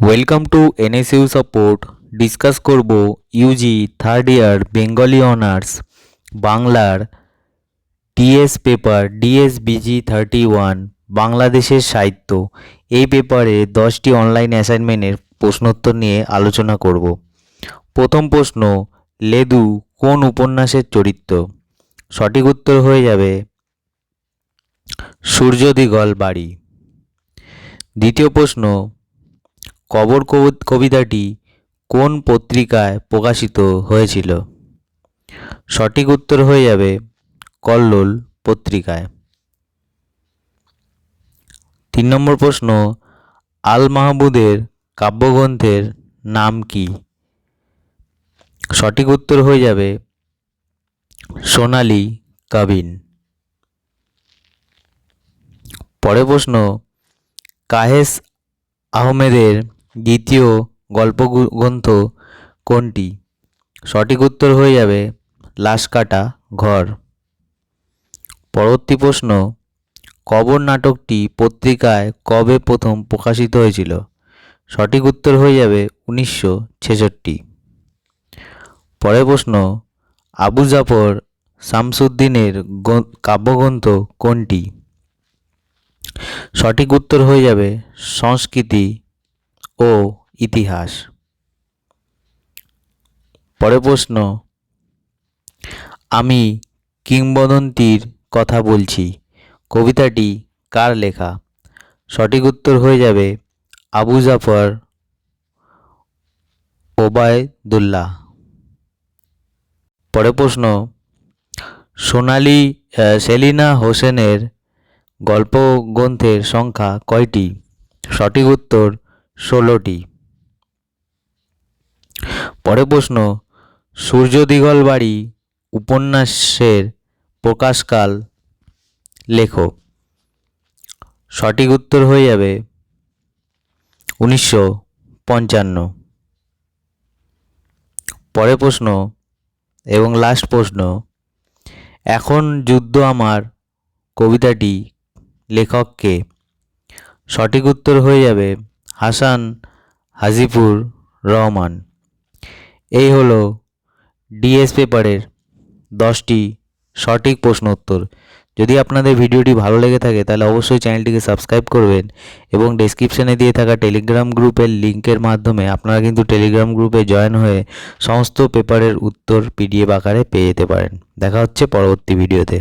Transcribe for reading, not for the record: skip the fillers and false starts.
Welcome to NSU support. Discuss করব UG third year Bengali honours বাংলার DS paper DSBG 31 বাংলাদেশের সাহিত্য। এই পেপারে 10টি অনলাইন অ্যাসাইনমেন্টের প্রশ্নোত্তর নিয়ে আলোচনা করব। প্রথম প্রশ্ন, লেদু কোন উপন্যাসের চরিত্র? সঠিক উত্তর হয়ে যাবে সূর্যদিগল বাড়ি। দ্বিতীয় প্রশ্ন, কবর কবিতাটি কোন পত্রিকায় প্রকাশিত হয়েছিল? সঠিক উত্তর হয়ে যাবে কল্লোল পত্রিকায়। 3 নম্বর প্রশ্ন, আল মাহমুদের কাব্যগ্রন্থের নাম কি? সঠিক উত্তর হয়ে যাবে সোনালী কাবিন। পরের প্রশ্ন, কায়েস আহমেদের দ্বিতীয় গল্পগ্রন্থ কোনটি? সঠিক উত্তর হয়ে যাবে লাশ কাটা ঘর। পরবর্তী প্রশ্ন, কবর নাটকটি পত্রিকায় কবে প্রথম প্রকাশিত হয়েছিল? সঠিক উত্তর হয়ে যাবে 1966। পরের প্রশ্ন, আবু জাফর শামসুদ্দিনের কাব্যগ্রন্থ কোনটি? সঠিক উত্তর হয়ে যাবে সংস্কৃতি ও ইতিহাস। পরের প্রশ্ন, আমি কিংবদন্তির কথা বলছি কবিতাটি কার লেখা? সঠিক উত্তর হয়ে যাবে আবু জাফর ওবায়দুল্লাহ। পরের প্রশ্ন, সেলিনা হোসেনের গল্পগ্রন্থের সংখ্যা কয়টি? সঠিক উত্তর 16টি। পরের প্রশ্ন, সূর্যদিগল বাড়ি উপন্যাসের প্রকাশকাল লেখো। সঠিক উত্তর হয়ে যাবে 1955। পরের প্রশ্ন এবং লাস্ট প্রশ্ন, এখন যুদ্ধ আমার কবিতাটি লেখককে? সঠিক উত্তর হয়ে যাবে হাসান হাজিপুর রহমান। এই হলো ডিএস পেপারের 10টি সঠিক প্রশ্ন উত্তর। যদি আপনাদের ভিডিওটি ভালো লেগে থাকে তাহলে অবশ্যই চ্যানেলটিকে সাবস্ক্রাইব করবেন এবং ডেসক্রিপশানে দিয়ে থাকা টেলিগ্রাম গ্রুপের লিঙ্কের মাধ্যমে আপনারা কিন্তু টেলিগ্রাম গ্রুপে জয়েন হয়ে সমস্ত পেপারের উত্তর পিডিএফ আকারে পেয়ে যেতে পারেন। দেখা হচ্ছে পরবর্তী ভিডিওতে।